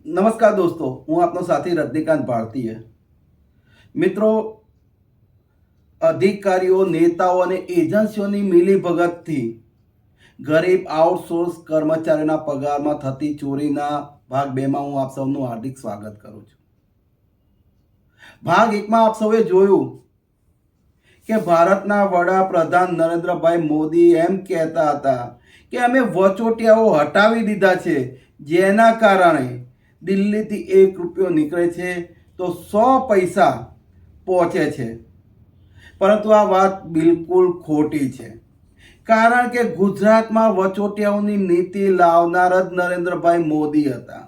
નમસ્કાર દોસ્તો, હું આપનો સાથી રજનીકાંત ભારતીય. મિત્રો, અધિકારીઓ, નેતાઓ અને એજન્સીઓની મિલીભગતથી ગરીબ આઉટસોર્સ કર્મચારીઓના પગારમાં થતી ચોરીના ભાગ 2માં હું આપ સૌનું હાર્દિક સ્વાગત કરું છું. ભાગ 1માં આપ સૌએ જોયું કે ભારતના વડાપ્રધાન નરેન્દ્રભાઈ મોદી એમ કહેતા હતા કે અમે વચોટિયાઓ હટાવી દીધા છે, જેના કારણે દિલ્હીથી 1 રૂપિયો નીકળે છે તો 100 પૈસા પહોંચે છે. પરંતુ આ વાત બિલકુલ ખોટી છે, કારણ કે ગુજરાતમાં વચોટિયાઓની નીતિ લાવનાર જ નરેન્દ્રભાઈ મોદી હતા.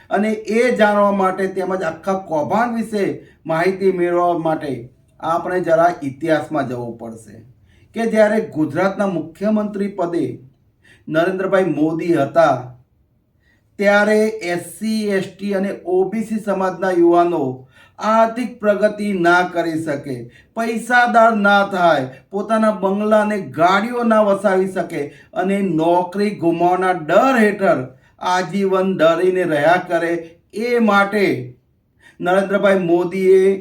અને એ જાણવા માટે તેમજ આખા કૌભાંડ વિશે માહિતી મેળવવા માટે આપણે જરા ઇતિહાસમાં જવું પડશે કે જ્યારે ગુજરાતના મુખ્યમંત્રી પદે નરેન્દ્રભાઈ મોદી હતા ત્યારે એસસી, એસટી અને ઓબીસી સમાજના યુવાનો આર્થિક પ્રગતિ ના કરી શકે, પૈસાદાર ના થાય, પોતાના બંગલા અને ગાડીઓ ના વસાવી શકે અને નોકરી ગુમાવવાના ડર હેઠળ આજીવન ડરીને રહ્યા કરે. એ માટે નરેન્દ્રભાઈ મોદીએ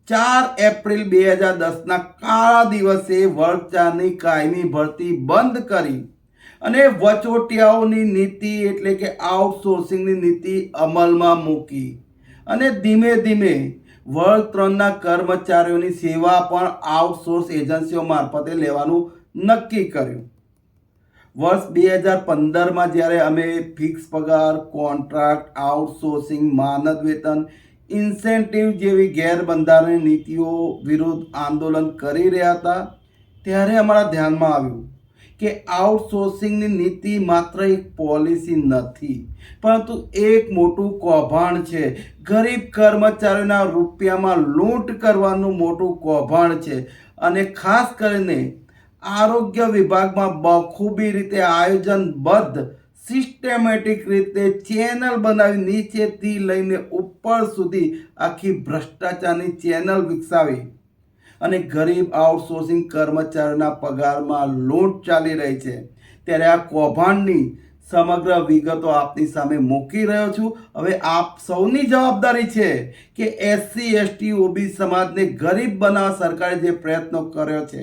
4 એપ્રિલ 2010ના કાળા દિવસે વર્ગ 4ની કાયમી ભરતી બંધ કરી અને વચોટિયાઓની નીતિ એટલે કે આઉટસોર્સિંગની નીતિ અમલમાં મૂકી અને ધીમે ધીમે વર્ગ 3ના કર્મચારીઓની સેવા પણ આઉટસોર્સ એજન્સીઓ મારફતે લેવાનું નક્કી કર્યું. વર્ષ 2015માં જ્યારે અમે ફિક્સ પગાર, કોન્ટ્રાક્ટ, આઉટસોર્સિંગ, માનદ વેતન, ઇન્સેન્ટિવ જેવી ગેરબંધારણીય નીતિઓ વિરુદ્ધ આંદોલન કરી રહ્યા હતા ત્યારે અમારા ધ્યાનમાં આવ્યું કે આઉટસોર્સિંગની નીતિ માત્ર એક પોલિસી નથી, પરંતુ એક મોટું કૌભાંડ છે. ગરીબ કર્મચારીઓના રૂપિયામાં લૂંટ કરવાનું મોટું કૌભાંડ છે અને ખાસ કરીને આરોગ્ય વિભાગમાં બખૂબી રીતે આયોજનબદ્ધ સિસ્ટેમેટિક રીતે ચેનલ બનાવી નીચેથી લઈને ઉપર સુધી આખી ભ્રષ્ટાચારની ચેનલ વિકસાવી અને ગરીબ આઉટસોર્સિંગ કર્મચારીઓના પગારમાં લૂંટ ચાલી રહી છે. ત્યારે આ કૌભાંડની સમગ્ર વિગતો આપની સામે મૂકી રહ્યો છું. હવે આપ સૌની જવાબદારી છે કે એસસી, એસટી, ઓબીસી સમાજને ગરીબ બનાવવા સરકારે જે પ્રયત્નો કર્યો છે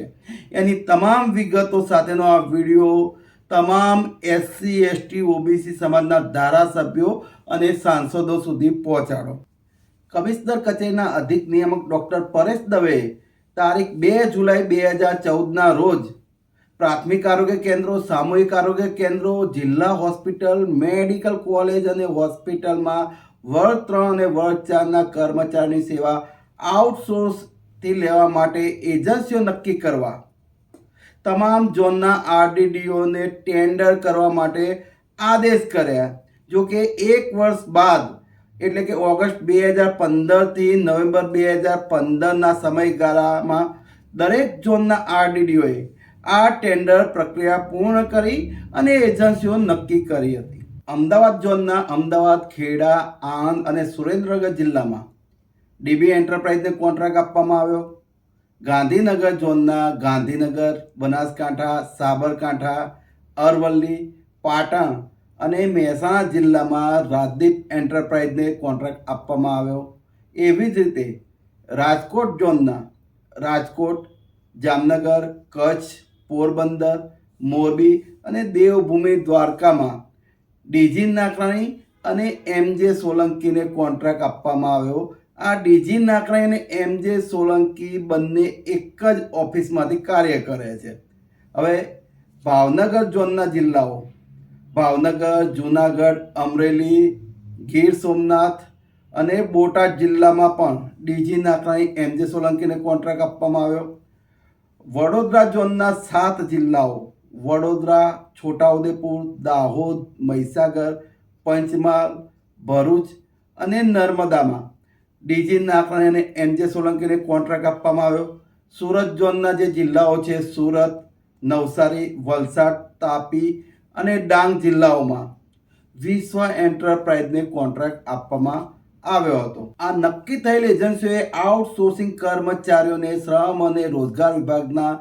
એની તમામ વિગતો સાથેનો આ વિડીયો તમામ એસસી, એસટી, ઓબીસી સમાજના ધારાસભ્યો અને સાંસદો સુધી પહોંચાડો. કમિશનર કચેરીના અધિક નિયામક ડૉક્ટર પરેશ દવેએ તારીખ 2 જુલાઈ 2014ના રોજ પ્રાથમિક આરોગ્ય કેન્દ્રો, સામૂહિક આરોગ્ય કેન્દ્રો, જિલ્લા હોસ્પિટલ, મેડિકલ કોલેજ અને હોસ્પિટલમાં વર્ગ 3 અને વર્ગ 4ના કર્મચારીની સેવા આઉટસોર્સથી લેવા માટે એજન્સીઓ નક્કી કરવા, તમામ ઝોનના આરડીડીઓને ટેન્ડર કરવા માટે આદેશ કર્યા. જો કે 1 વર્ષ બાદ એટલે કે ઓગસ્ટ 2015થી નવેમ્બર 2015ના સમયગાળામાં દરેક ઝોનના આરડીડીઓએ આ ટેન્ડર પ્રક્રિયા પૂર્ણ કરી અને એજન્સીઓ નક્કી કરી હતી. અમદાવાદ ઝોનના અમદાવાદ, ખેડા, આણંદ અને સુરેન્દ્રનગર જિલ્લામાં ડીબી એન્ટરપ્રાઇઝને કોન્ટ્રાક્ટ આપવામાં આવ્યો. ગાંધીનગર ઝોનના ગાંધીનગર, બનાસકાંઠા, સાબરકાંઠા, અરવલ્લી, પાટણ અને મહેસાણા જિલ્લામાં રાજદીપ એન્ટરપ્રાઇઝને કોન્ટ્રાક્ટ આપવામાં આવ્યો. એવી જ રીતે રાજકોટ ઝોનના રાજકોટ, જામનગર, કચ્છ, પોરબંદર, મોરબી અને દેવભૂમિ દ્વારકામાં ડીજી નાકરાણી અને એમજે સોલંકીને કોન્ટ્રાક્ટ આપવામાં આવ્યો. આ ડીજી નાકરાણી અને એમજે સોલંકી બંને એક જ ઓફિસમાંથી કાર્ય કરે છે. હવે ભાવનગર ઝોનના જિલ્લાઓ ભાવનગર, જૂનાગઢ, અમરેલી, ગીર સોમનાથ અને બોટાદ જિલ્લામાં પણ ડીજી નાકરાણી, એમજે સોલંકીને કોન્ટ્રાક્ટ આપવામાં આવ્યો. વડોદરા ઝોનના 7 જિલ્લાઓ વડોદરા, છોટાઉદેપુર, દાહોદ, મહીસાગર, પંચમહાલ, ભરૂચ અને નર્મદામાં ડીજી નાકરાણી અને એમજે સોલંકીને કોન્ટ્રાક્ટ આપવામાં આવ્યો. સુરત ઝોનના જે જિલ્લાઓ છે સુરત, નવસારી, વલસાડ, તાપી અને ડાંગ જિલ્લાઓમાં વિશ્વ એન્ટરપ્રાઇઝને કોન્ટ્રાક્ટ આપવામાં આવ્યો હતો. આ નક્કી થયેલ એજન્સીઓએ આઉટસોર્સિંગ કર્મચારીઓને શ્રમ અને રોજગાર વિભાગના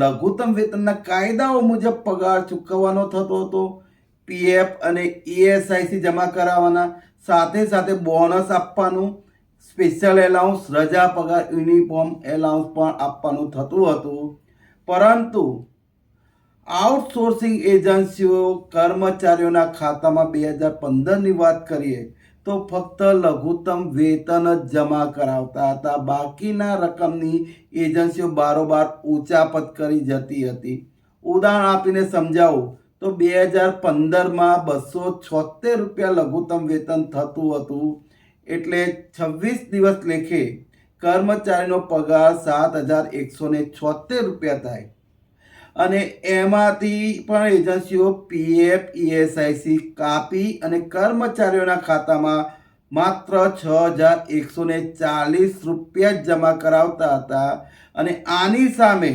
લઘુત્તમ વેતનના કાયદાઓ મુજબ પગાર ચૂકવવાનો થતો હતો. પીએફ અને ઈએસઆઈસી જમા કરાવવાના, સાથે સાથે બોનસ આપવાનું, સ્પેશિયલ એલાઉન્સ, રજા પગાર, યુનિફોર્મ એલાઉન્સ પણ આપવાનું થતું હતું. પરંતુ આઉટસોર્સિંગ એજન્સીઓ કર્મચારીઓના ખાતામાં 2015ની વાત કરીએ તો ફક્ત લઘુત્તમ વેતન જ જમા કરાવતા હતા. બાકીના રકમની એજન્સીઓ બારોબાર ઉચાપત કરી જતી હતી. ઉદાહરણ આપીને સમજાવું તો 2015માં ₹276 લઘુત્તમ વેતન થતું હતું. એટલે 26 દિવસ લેખે કર્મચારીનો પગાર ₹7,176 થાય. અને એમાંથી પણ એજન્સીઓ પીએફ, ઈએસઆઈસી કાપી અને કર્મચારીઓના ખાતામાં માત્ર ₹6,140 જ જમા કરાવતા હતા. અને આની સામે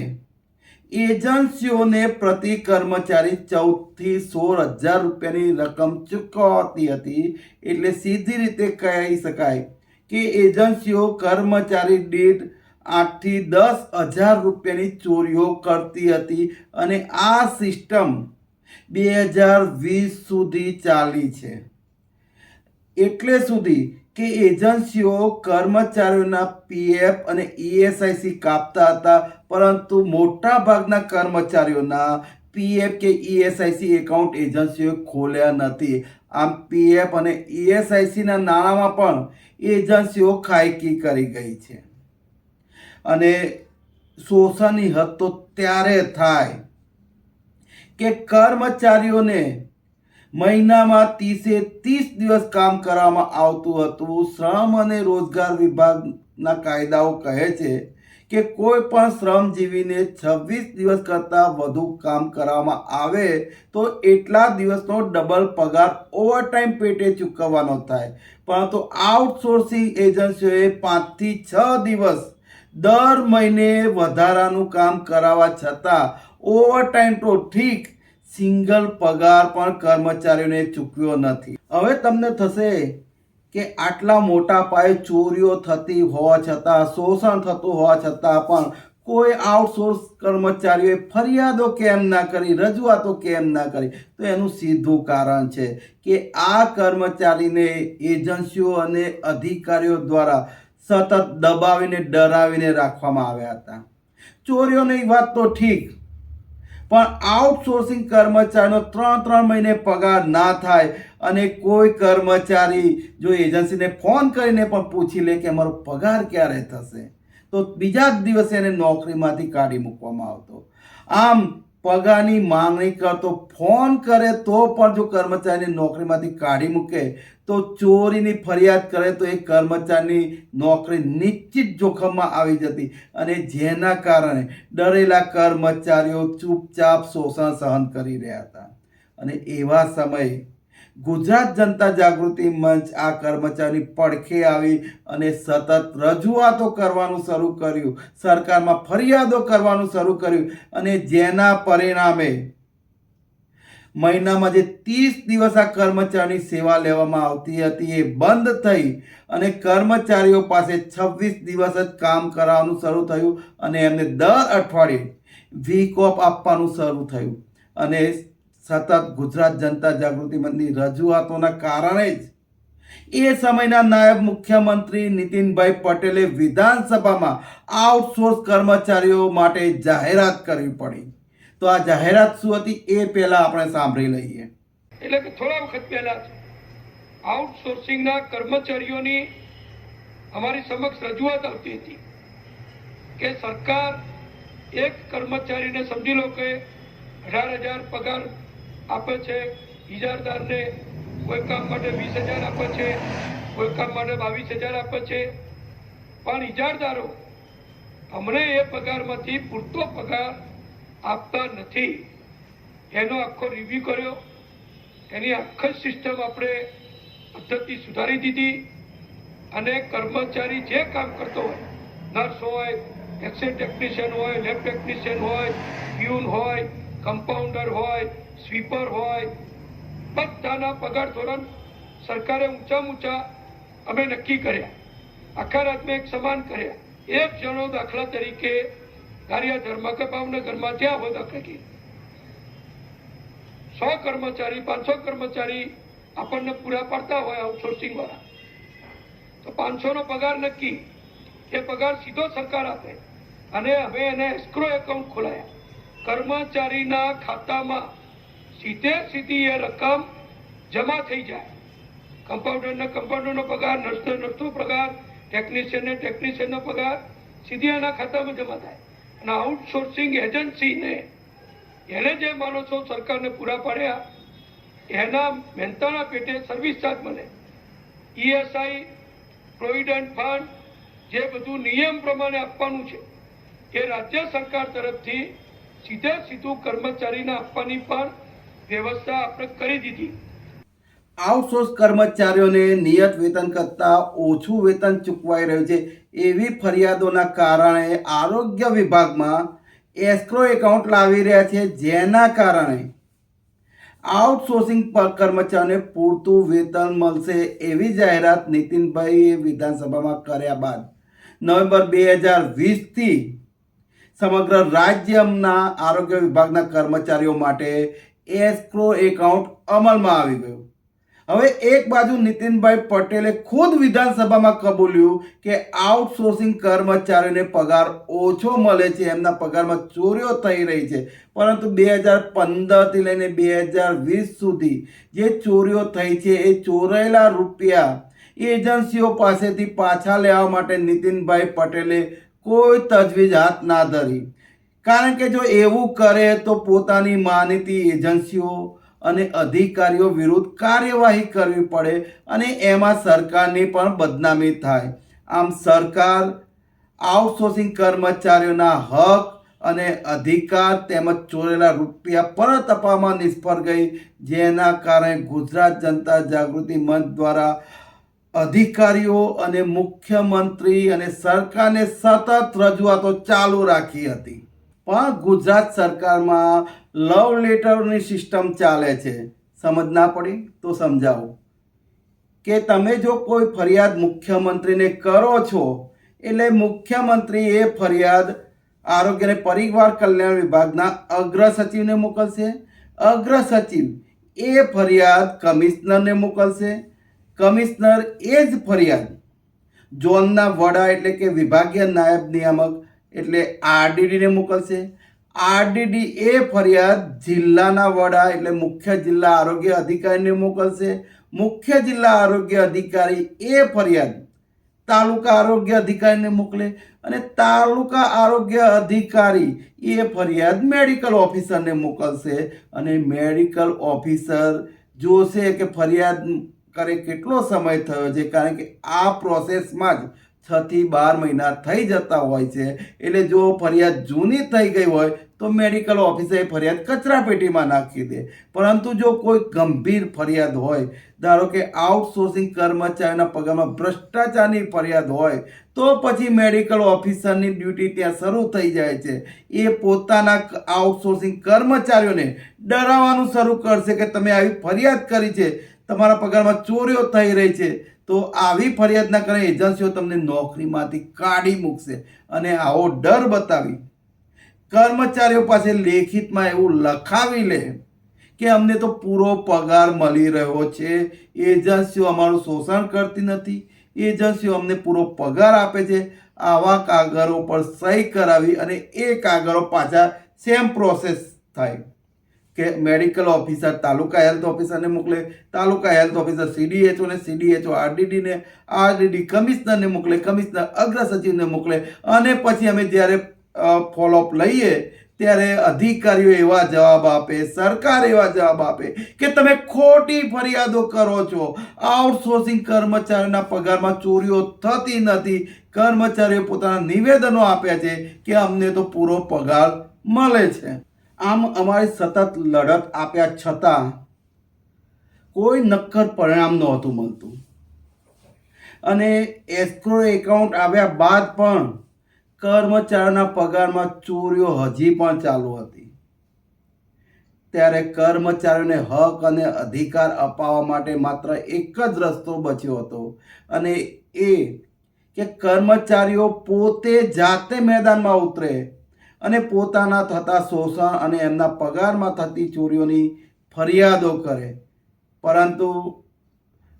એજન્સીઓને પ્રતિ કર્મચારી 14,000 થી 16,000 રકમ ચૂકવતી હતી. એટલે સીધી રીતે કહી શકાય કે એજન્સીઓ કર્મચારી દીઠ 8,000 થી 10,000 ચોરીઓ કરતી હતી. અને આ સિસ્ટમ 2020 સુધી ચાલી છે. એટલે સુધી કે એજન્સીઓ કર્મચારીઓના પીએફ અને ઈએસઆઈસી કાપતા હતા, પરંતુ મોટા ભાગના કર્મચારીઓના પીએફ કે ઈએસઆઈસી એકાઉન્ટ એજન્સીઓએ ખોલ્યા નથી. આમ પીએફ અને ઈએસઆઈસીના નાણાંમાં પણ એજન્સીઓ ખાયકી કરી ગઈ છે. અને શોષણની હદ તો ત્યારે થાય કે કર્મચારીઓને મહિનામાં 30 દિવસ કામ કરવામાં આવતું હતું. શ્રમ અને રોજગાર વિભાગના કાયદાઓ કહે છે કે કોઈ પણ શ્રમજીવીને 26 દિવસ કરતાં વધુ કામ કરવામાં આવે તો એટલા દિવસનો ડબલ પગાર ઓવરટાઈમ પેટે ચૂકવવાનો થાય. પરંતુ આઉટસોર્સિંગ એજન્સીઓએ 5 થી 6 દિવસ દર મહિને વધારાનું કામ કરાવવા છતાં ઓવરટાઈમ તો ઠીક, સિંગલ પગાર પણ કર્મચારીઓને ચૂકવ્યો નથી. હવે તમને થશે કે આટલા મોટા પાયે ચોરીઓ થતી હોવા છતાં, શોષણ થતું હોવા છતાં પણ કોઈ આઉટસોર્સ કર્મચારીઓએ ફરિયાદો કેમ ના કરી, રજૂઆતો કેમ ના કરી? તો એનું સીધું કારણ છે કે આ કર્મચારીને એજન્સીઓ અને અધિકારીઓ દ્વારા સતત દબાવીને, ડરાવીને રાખવામાં આવ્યા હતા. ચોરીઓની વાત તો ઠીક, પણ આઉટસોર્સિંગ કર્મચારીનો 3 મહિને પગાર ના થાય અને કોઈ કર્મચારી જો એજન્સીને ફોન કરીને પણ પૂછી લે કે અમારો પગાર ક્યારે થશે, તો બીજા જ દિવસે એને નોકરીમાંથી કાઢી મૂકવામાં આવતો. આમ પગારની માંગણી કરતો ફોન કરે તો પણ જો કર્મચારીને નોકરીમાંથી કાઢી મૂકે તો ચોરીની ફરિયાદ કરે તો એ કર્મચારીની નોકરી નિશ્ચિત જોખમમાં આવી જતી. અને જેના કારણે ડરેલા કર્મચારીઓ ચૂપચાપ શોષણ સહન કરી રહ્યા હતા. અને એવા સમયે ગુજરાત જનતા જાગૃતિ મંચ આ કર્મચારીની પડખે આવી અને સતત રજૂઆતો કરવાનું શરૂ કર્યું, સરકારમાં ફરિયાદો કરવાનું શરૂ કર્યું. અને જેના પરિણામે મહિનામાં જે 30 દિવસ આ કર્મચારીની સેવા લેવામાં આવતી હતી એ બંધ થઈ અને કર્મચારીઓ પાસે 26 દિવસ જ કામ કરાવવાનું શરૂ થયું. અને એમને દર અઠવાડિયે વીક ઓફ આપવાનું શરૂ થયું. અને સતત ગુજરાત જનતા જાગૃતિ મંચની રજૂઆતોના કારણે જ એ સમયના નાયબ મુખ્યમંત્રી નીતિનભાઈ પટેલે વિધાનસભામાં આઉટસોર્સ કર્મચારીઓ માટે જાહેરાત કરવી પડી. તો આ જાહેરાત શું હતી એ પહેલા આપણે સાંભળી લઈએ. એટલે કે થોડા વખત પહેલા આઉટસોર્સિંગના કર્મચારીઓની અમારી સમક્ષ રજૂઆત આવતી હતી કે સરકાર એક કર્મચારીને સમજી લો કે 18,000 પગાર આપે છે, ઇજારદારને કોઈ કામ માટે 20,000 આપે છે, કોઈ કામ માટે 22,000 આપે છે. પણ ઇજારદારો અમને એ પગારમાંથી પૂરતો પગાર આપતા નથી. એનો આખો રિવ્યુ કર્યો, એની આખી સિસ્ટમ આપણે પદ્ધતિ સુધારી દીધી. અને કર્મચારી જે કામ કરતો હોય, નર્સ હોય, એક્સરે ટેકનિશિયન હોય, લેબ ટેકનિશિયન હોય, પ્યુન હોય, કમ્પાઉન્ડર હોય, સ્વીપર હોય, બધાના પગાર ધોરણ સરકારે ઊંચા અમે નક્કી કર્યા. આખા રાજ્યમાં એક સમાન કર્યા. એક જણો દાખલા તરીકે ગારિયાધારમાં કે ભાવનગરમાં જ્યાં હોય દાખલા 100 કર્મચારી 500 કર્મચારી આપણને પૂરા પાડતા હોય આઉટસોર્સિંગ વાળા, તો 500 નો પગાર નક્કી, એ પગાર સીધો સરકાર આપે અને હવે એને એસ્ક્રો એકાઉન્ટ ખોલાયા, કર્મચારીના ખાતામાં સીધી એ રકમ જમા થઈ જાય. કમ્પાઉન્ડરનો પગાર, નર્સનો પગાર, ટેકનિશિયનનો પગાર સીધી એના ખાતામાં જમા થાય. અને આઉટસોર્સિંગ એજન્સીને એને જે માણસો સરકારને પૂરા પાડ્યા એના મહેનતાના પેટે સર્વિસ ચાર્જ મળે, ESI, પ્રોવિડન્ટ ફંડ, જે બધું નિયમ પ્રમાણે આપવાનું છે એ રાજ્ય સરકાર તરફથી સીધું કર્મચારીને આપવાની પણ વ્યવસ્થા આપણે કરી દીધી. આઉટસોર્સ કર્મચારીઓને નિયત વેતન કરતાં ઓછું વેતન ચૂકવાઈ રહ્યું છે એવી ફરિયાદોના કારણે આરોગ્ય વિભાગમાં એસ્ક્રો એકાઉન્ટ લાવી રહ્યા છે, જેના કારણે આઉટસોર્સિંગ કર્મચારીઓને પૂરતું વેતન મળશે એવી જાહેરાત નીતિનભાઈએ વિધાનસભામાં કર્યા બાદ નવેમ્બર 2020થી સમગ્ર રાજ્યના આરોગ્ય વિભાગના કર્મચારીઓ માટે એસ્ક્રો એકાઉન્ટ અમલમાં આવી ગયું. હવે એક બાજુ નીતિનભાઈ પટેલે ખુદ વિધાનસભામાં કબૂલ્યું કે આઉટસોર્સિંગ કર્મચારીઓને પગાર ઓછો મળે છે, એમના પગારમાં ચોરીઓ થઈ રહી છે, પરંતુ 2015થી લઈને 2020 સુધી જે ચોરીઓ થઈ છે એ ચોરાયેલા રૂપિયા એજન્સીઓ પાસેથી પાછા લેવા માટે નીતિનભાઈ પટેલે કોઈ તજવીજ હાથ ના ધરી. કારણ કે જો એવું કરે તો પોતાની માનીતી એજન્સીઓ અને અધિકારીઓ વિરુદ્ધ કાર્યવાહી કરવી પડે અને એમાં સરકારની પણ બદનામી થાય. આમ સરકાર આઉટસોર્સિંગ કર્મચારીઓના હક અને અધિકાર તેમજ ચોરેલા રૂપિયા પરત અપાવવામાં નિષ્ફળ ગઈ, જેના કારણે ગુજરાત જનતા જાગૃતિ મંચ દ્વારા અધિકારીઓ અને મુખ્યમંત્રી અને સરકારને સતત રજૂઆતો ચાલુ રાખી હતી. પણ ગુજરાત સરકારમાં લવ લેટરની સિસ્ટમ ચાલે છે. સમજ ના પડી તો સમજાવો કે તમે જો કોઈ ફરિયાદ મુખ્યમંત્રીને કરો છો એટલે મુખ્યમંત્રી એ ફરિયાદ આરોગ્ય અને પરિવાર કલ્યાણ વિભાગના અગ્ર સચિવને મોકલશે, અગ્ર સચિવ એ ફરિયાદ કમિશનરને મોકલશે, કમિશનર એ જ ફરિયાદ ઝોનના વડા એટલે કે વિભાગીય નાયબ નિયામક એટલે RDDને મોકલશે, RDD એ ફરિયાદ જિલ્લાના વડા એટલે મુખ્ય જિલ્લા આરોગ્ય અધિકારીને મોકલશે, મુખ્ય જિલ્લા આરોગ્ય અધિકારી એ ફરિયાદ તાલુકા આરોગ્ય અધિકારીને મોકલે અને તાલુકા આરોગ્ય અધિકારી એ ફરિયાદ મેડિકલ ઓફિસરને મોકલશે અને મેડિકલ ઓફિસર જોશે કે ફરિયાદ કરે કેટલો સમય થયો છે, કારણ કે આ પ્રોસેસમાં જ 6 થી 12 મહિના થઈ જતા હોય છે. એટલે જો ફરિયાદ જૂની થઈ ગઈ હોય તો મેડિકલ ઓફિસરે ફરિયાદ કચરા પેટીમાં નાખી દે. પરંતુ જો કોઈ ગંભીર ફરિયાદ હોય, ધારો કે આઉટસોર્સિંગ કર્મચારીના પગારમાં ભ્રષ્ટાચારની ફરિયાદ હોય, તો પછી મેડિકલ ઓફિસરની ડ્યુટી ત્યાં શરૂ થઈ જાય છે. એ પોતાના આઉટસોર્સિંગ કર્મચારીઓને ડરાવવાનું શરૂ કરશે કે તમે આવી ફરિયાદ કરી છે, તમારા પગારમાં ચોરીઓ થઈ રહી છે, તો આવી ફરિયાદના કારણે એજન્સીઓ તમને નોકરીમાંથી કાઢી મૂકશે. અને આવો ડર બતાવી કર્મચારીઓ પાસે લેખિતમાં એવું લખાવી લે કે અમને તો પૂરો પગાર મળી રહ્યો છે, એજન્સીઓ અમારું શોષણ કરતી નથી, એજન્સીઓ અમને પૂરો પગાર આપે છે, આવા કાગળો પર સહી કરાવી અને એ કાગળો પાછા સેમ પ્રોસેસ થાય કે મેડિકલ ઓફિસર તાલુકા હેલ્થ ઓફિસરને મોકલે, તાલુકા હેલ્થ ઓફિસર CDHO ને, CDHO RDDને, RDD કમિશનરને મોકલે, કમિશનર અગ્ર સચિવને મોકલે અને પછી અમે જ્યારે ફોલોઅપ લઈએ ત્યારે અધિકારીઓ એવા જવાબ આપે, સરકાર એવા જવાબ આપે કે તમે ખોટી ફરિયાદો કરો છો, આઉટસોર્સિંગ કર્મચારીના પગારમાં ચોરીઓ થતી નથી, કર્મચારીઓ પોતાના નિવેદનો આપ્યા છે કે અમને તો પૂરો પગાર મળે છે. આમ અમારી સતત લડત આપ્યા છતાં કોઈ નક્કર પરિણામ નહોતું મળતું અને એસ્ક્રો એકાઉન્ટ આવ્યા બાદ પણ કર્મચારીઓના પગારમાં ચોરીઓ હજી પણ ચાલુ હતી. ત્યારે કર્મચારીઓને હક અને અધિકાર અપાવવા માટે માત્ર એક જ રસ્તો બચ્યો હતો અને એ કે કર્મચારીઓ પોતે જાતે મેદાનમાં ઉતરે અને પોતાના થતા શોષણ અને એમના પગારમાં થતી ચોરીઓની ફરિયાદો કરે. પરંતુ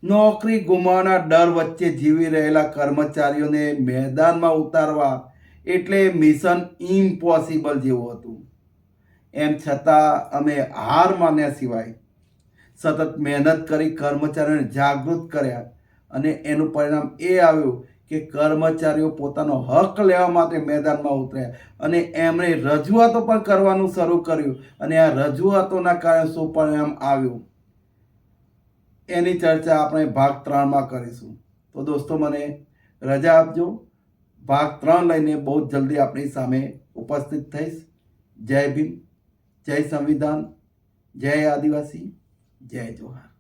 નોકરી ગુમાવવાના ડર વચ્ચે જીવી રહેલા કર્મચારીઓને મેદાનમાં ઉતારવા એટલે મિશન ઇમ્પોસિબલ જેવું હતું. એમ છતાં અમે હાર માન્યા સિવાય સતત મહેનત કરી કર્મચારીઓને જાગૃત કર્યા અને એનું પરિણામ એ આવ્યું કે કર્મચારીઓ પોતાનો હક લેવા માટે મેદાનમાં ઉતર્યા અને એમણે રજૂઆતો પણ કરવાનું શરૂ કર્યું અને આ રજૂઆતોના કારણે શું પરિણામ આવ્યું એની ચર્ચા આપણે ભાગ 3માં કરીશું. તો દોસ્તો મને રજા આપજો. ભાગ 3 લઈને બહુ જ જલ્દી આપણી સામે ઉપસ્થિત થઈશ. જય ભીમ, જય સંવિધાન, જય આદિવાસી, જય જોહાર.